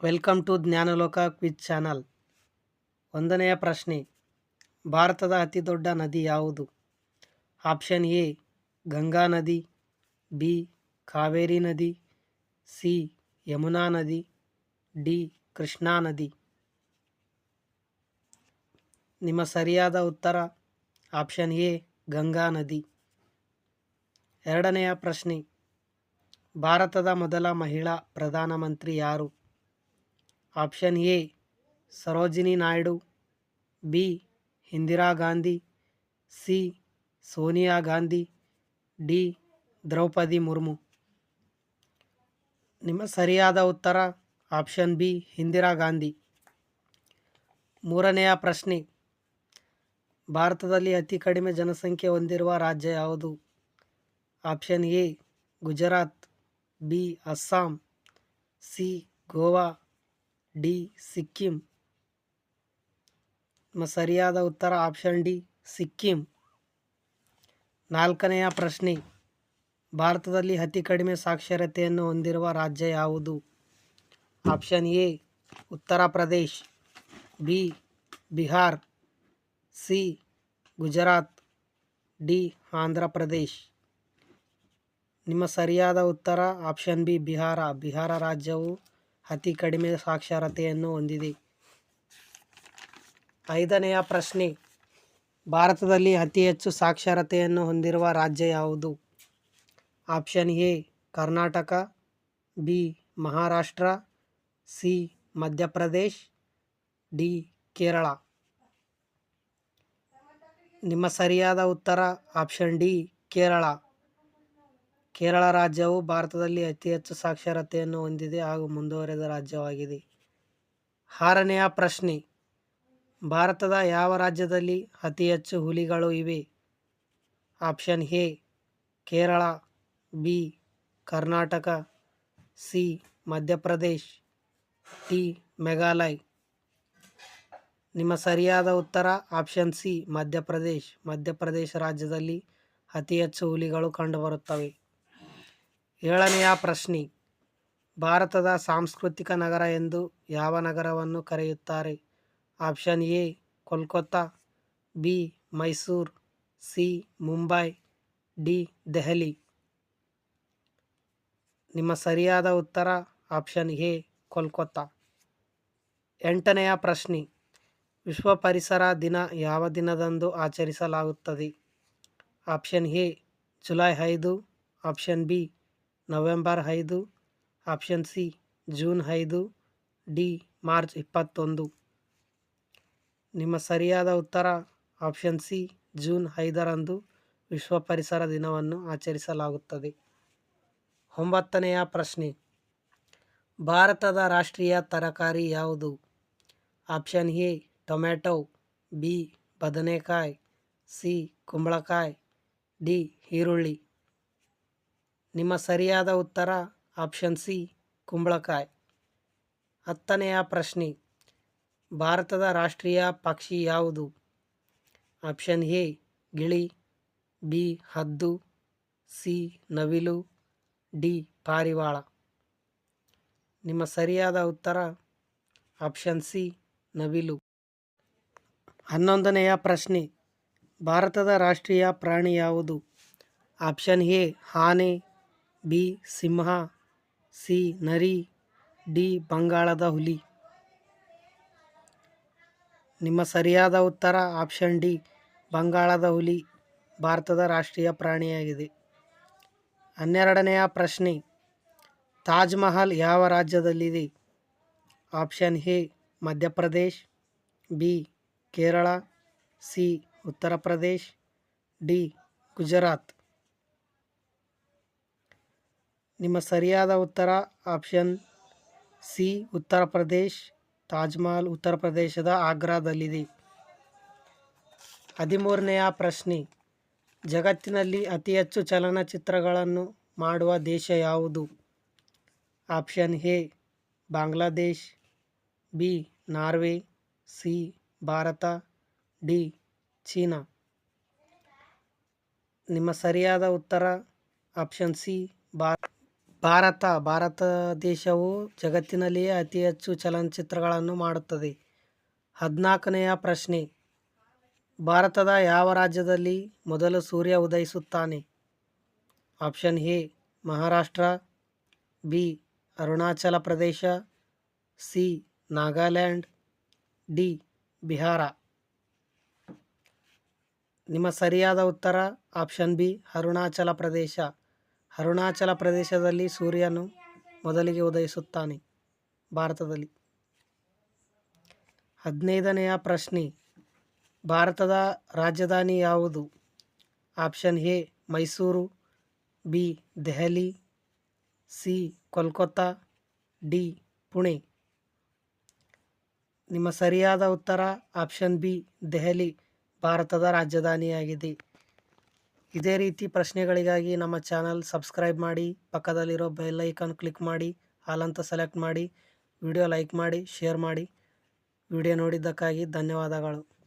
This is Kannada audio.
Welcome to Jnanaloka quiz channel. ಒಂದನೆಯ ಪ್ರಶ್ನೆ, ಭಾರತದ ಅತಿ ದೊಡ್ಡ ನದಿ ಯಾವುದು? ಆಪ್ಷನ್ ಎ ಗಂಗಾ ನದಿ, ಬಿ ಕಾವೇರಿ ನದಿ, ಸಿ ಯಮುನಾ ನದಿ, ಡಿ ಕೃಷ್ಣಾ ನದಿ. ನಿಮ್ಮ ಸರಿಯಾದ ಉತ್ತರ ಆಪ್ಷನ್ ಎ ಗಂಗಾ ನದಿ. ಎರಡನೆಯ ಪ್ರಶ್ನೆ, ಭಾರತದ ಮೊದಲ ಮಹಿಳಾ ಪ್ರಧಾನಮಂತ್ರಿ ಯಾರು? Option A Sarojini Naidu, B Indira Gandhi, C Sonia Gandhi, D Draupadi Murmu. ನಿಮ್ಮ ಸರಿಯಾದ ಉತ್ತರ ಆಪ್ಷನ್ ಬಿ ಇಂದಿರಾ ಗಾಂಧಿ. ಮೂರನೆಯ ಪ್ರಶ್ನೆ, ಭಾರತದಲ್ಲಿ ಅತಿ ಕಡಿಮೆ ಜನಸಂಖ್ಯೆ ಹೊಂದಿರುವ ರಾಜ್ಯ ಯಾವುದು? Option A Gujarat, B Assam, C Goa, D Sikkim. ನಿಮ್ಮ ಸರಿಯಾದ ಉತ್ತರ ಆಪ್ಷನ್ ಡಿ ಸಿಕ್ಕಿಂ. ನಾಲ್ಕನೆಯ ಪ್ರಶ್ನೆ, ಭಾರತದಲ್ಲಿ ಅತಿ ಕಡಿಮೆ ಸಾಕ್ಷರತೆಯನ್ನು ಹೊಂದಿರುವ ರಾಜ್ಯ ಯಾವುದು? Option A Uttar Pradesh, B Bihar, C Gujarat, D Andhra Pradesh. ನಿಮ್ಮ ಸರಿಯಾದ ಉತ್ತರ ಆಪ್ಷನ್ ಬಿ ಬಿಹಾರ. ಬಿಹಾರ ರಾಜ್ಯವು ಅತಿ ಕಡಿಮೆ ಸಾಕ್ಷರತೆಯನ್ನು ಹೊಂದಿದೆ. ಐದನೆಯ ಪ್ರಶ್ನೆ, ಭಾರತದಲ್ಲಿ ಅತಿ ಹೆಚ್ಚು ಸಾಕ್ಷರತೆಯನ್ನು ಹೊಂದಿರುವ ರಾಜ್ಯ ಯಾವುದು? Option A Karnataka, B Maharashtra, C Madhya Pradesh, D Kerala. ನಿಮ್ಮ ಸರಿಯಾದ ಉತ್ತರ ಆಪ್ಷನ್ ಡಿ ಕೇರಳ. ಕೇರಳ ರಾಜ್ಯವು ಭಾರತದಲ್ಲಿ ಅತಿ ಹೆಚ್ಚು ಸಾಕ್ಷರತೆಯನ್ನು ಹೊಂದಿದೆ ಹಾಗೂ ಮುಂದುವರೆದ ರಾಜ್ಯವಾಗಿದೆ. ಆರನೆಯ ಪ್ರಶ್ನೆ, ಭಾರತದ ಯಾವ ರಾಜ್ಯದಲ್ಲಿ ಅತಿ ಹೆಚ್ಚು ಹುಲಿಗಳು ಇವೆ? Option A Kerala, B Karnataka, C Madhya Pradesh, D Meghalaya. ನಿಮ್ಮ ಸರಿಯಾದ ಉತ್ತರ ಆಪ್ಷನ್ ಸಿ ಮಧ್ಯಪ್ರದೇಶ್. ಮಧ್ಯಪ್ರದೇಶ ರಾಜ್ಯದಲ್ಲಿ ಅತಿ ಹೆಚ್ಚು ಹುಲಿಗಳು ಕಂಡುಬರುತ್ತವೆ. ಏಳನೆಯ ಪ್ರಶ್ನೆ, ಭಾರತದ ಸಾಂಸ್ಕೃತಿಕ ನಗರ ಎಂದು ಯಾವ ನಗರವನ್ನು ಕರೆಯುತ್ತಾರೆ? Option A Kolkata, B Mysuru, C Mumbai, D Delhi. ನಿಮ್ಮ ಸರಿಯಾದ ಉತ್ತರ ಆಪ್ಷನ್ ಎ ಕೋಲ್ಕತ್ತಾ. ಎಂಟನೆಯ ಪ್ರಶ್ನೆ, ವಿಶ್ವ ಪರಿಸರ ದಿನ ಯಾವ ದಿನದಂದು ಆಚರಿಸಲಾಗುತ್ತದೆ? Option A July 5, option B November 5, option C June 5, D March 21. ನಿಮ್ಮ ಸರಿಯಾದ ಉತ್ತರ ಆಪ್ಷನ್ ಸಿ ಜೂನ್ 5ರಂದು ವಿಶ್ವ ಪರಿಸರ ದಿನವನ್ನು ಆಚರಿಸಲಾಗುತ್ತದೆ. ಒಂಬತ್ತನೆಯ ಪ್ರಶ್ನೆ, ಭಾರತದ ರಾಷ್ಟ್ರೀಯ ತರಕಾರಿ ಯಾವುದು? ಆಪ್ಷನ್ ಎ ಟೊಮ್ಯಾಟೊ, ಬಿ ಬದನೆಕಾಯಿ, ಸಿ ಕುಂಬಳಕಾಯಿ, ಡಿ ಈರುಳ್ಳಿ. ನಿಮ್ಮ ಸರಿಯಾದ ಉತ್ತರ ಆಪ್ಷನ್ ಸಿ ಕುಂಬಳಕಾಯಿ. ಹತ್ತನೆಯ ಪ್ರಶ್ನೆ, ಭಾರತದ ರಾಷ್ಟ್ರೀಯ ಪಕ್ಷಿ ಯಾವುದು? ಆಪ್ಷನ್ ಎ ಗಿಳಿ, ಬಿ ಹದ್ದು, ಸಿ ನವಿಲು, ಡಿ ಪಾರಿವಾಳ. ನಿಮ್ಮ ಸರಿಯಾದ ಉತ್ತರ ಆಪ್ಷನ್ ಸಿ ನವಿಲು. ಹನ್ನೊಂದನೆಯ ಪ್ರಶ್ನೆ, ಭಾರತದ ರಾಷ್ಟ್ರೀಯ ಪ್ರಾಣಿ ಯಾವುದು? ಆಪ್ಷನ್ ಎ ಆನೆ, ಬಿ ಸಿಂಹ, ಸಿ ನರಿ, ಡಿ ಬಂಗಾಳದ ಹುಲಿ. ನಿಮ್ಮ ಸರಿಯಾದ ಉತ್ತರ ಆಪ್ಷನ್ ಡಿ ಬಂಗಾಳದ ಹುಲಿ ಭಾರತದ ರಾಷ್ಟ್ರೀಯ ಪ್ರಾಣಿಯಾಗಿದೆ. ಹನ್ನೆರಡನೆಯ ಪ್ರಶ್ನೆ, ತಾಜ್ ಮಹಲ್ ಯಾವ ರಾಜ್ಯದಲ್ಲಿದೆ? Option A Madhya Pradesh, B Kerala, C Uttar Pradesh, D Gujarat. ನಿಮ್ಮ ಸರಿಯಾದ ಉತ್ತರ ಆಪ್ಷನ್ ಸಿ ಉತ್ತರ ಪ್ರದೇಶ್. ತಾಜ್ ಮಹಲ್ ಉತ್ತರ ಪ್ರದೇಶದ ಆಗ್ರಾದಲ್ಲಿದೆ. 13ನೆಯ ಪ್ರಶ್ನೆ, ಜಗತ್ತಿನಲ್ಲಿ ಅತಿ ಹೆಚ್ಚು ಚಲನಚಿತ್ರಗಳನ್ನು ಮಾಡುವ ದೇಶ ಯಾವುದು? Option A Bangladesh, B Norway, C Bharat, D China. ನಿಮ್ಮ ಸರಿಯಾದ ಉತ್ತರ ಆಪ್ಷನ್ ಸಿ ಭಾರತ ದೇಶವು ಜಗತ್ತಿನಲ್ಲಿಯೇ ಅತಿ ಹೆಚ್ಚು ಚಲನಚಿತ್ರಗಳನ್ನು ಮಾಡುತ್ತದೆ. 14ನೆಯ ಪ್ರಶ್ನೆ, ಭಾರತದ ಯಾವ ರಾಜ್ಯದಲ್ಲಿ ಮೊದಲು ಸೂರ್ಯ ಉದಯಿಸುತ್ತಾನೆ? Option A Maharashtra, B Arunachal Pradesh, C Nagaland, D Bihar. ನಿಮ್ಮ ಸರಿಯಾದ ಉತ್ತರ ಆಪ್ಷನ್ ಬಿ ಅರುಣಾಚಲ ಪ್ರದೇಶ. ಅರುಣಾಚಲ ಪ್ರದೇಶದಲ್ಲಿ ಸೂರ್ಯನು ಮೊದಲಿಗೆ ಉದಯಿಸುತ್ತಾನೆ ಭಾರತದಲ್ಲಿ. 15ನೆಯ ಪ್ರಶ್ನೆ, ಭಾರತದ ರಾಜಧಾನಿ ಯಾವುದು? Option A Mysuru, B Delhi, C Kolkata, D Pune. ನಿಮ್ಮ ಸರಿಯಾದ ಉತ್ತರ ಆಪ್ಷನ್ ಬಿ ದೆಹಲಿ ಭಾರತದ ರಾಜಧಾನಿಯಾಗಿದೆ. ಇದೇ ರೀತಿ ಪ್ರಶ್ನೆಗಳಿಗಾಗಿ ನಮ್ಮ ಚಾನಲ್ ಸಬ್ಸ್ಕ್ರೈಬ್ ಮಾಡಿ, ಪಕ್ಕದಲ್ಲಿರೋ ಬೆಲ್ ಐಕಾನ್ ಕ್ಲಿಕ್ ಮಾಡಿ, ಆಲ್ ಅಂತ ಸೆಲೆಕ್ಟ್ ಮಾಡಿ, ವಿಡಿಯೋ ಲೈಕ್ ಮಾಡಿ, ಶೇರ್ ಮಾಡಿ. ವಿಡಿಯೋ ನೋಡಿದ್ದಕ್ಕಾಗಿ ಧನ್ಯವಾದಗಳು.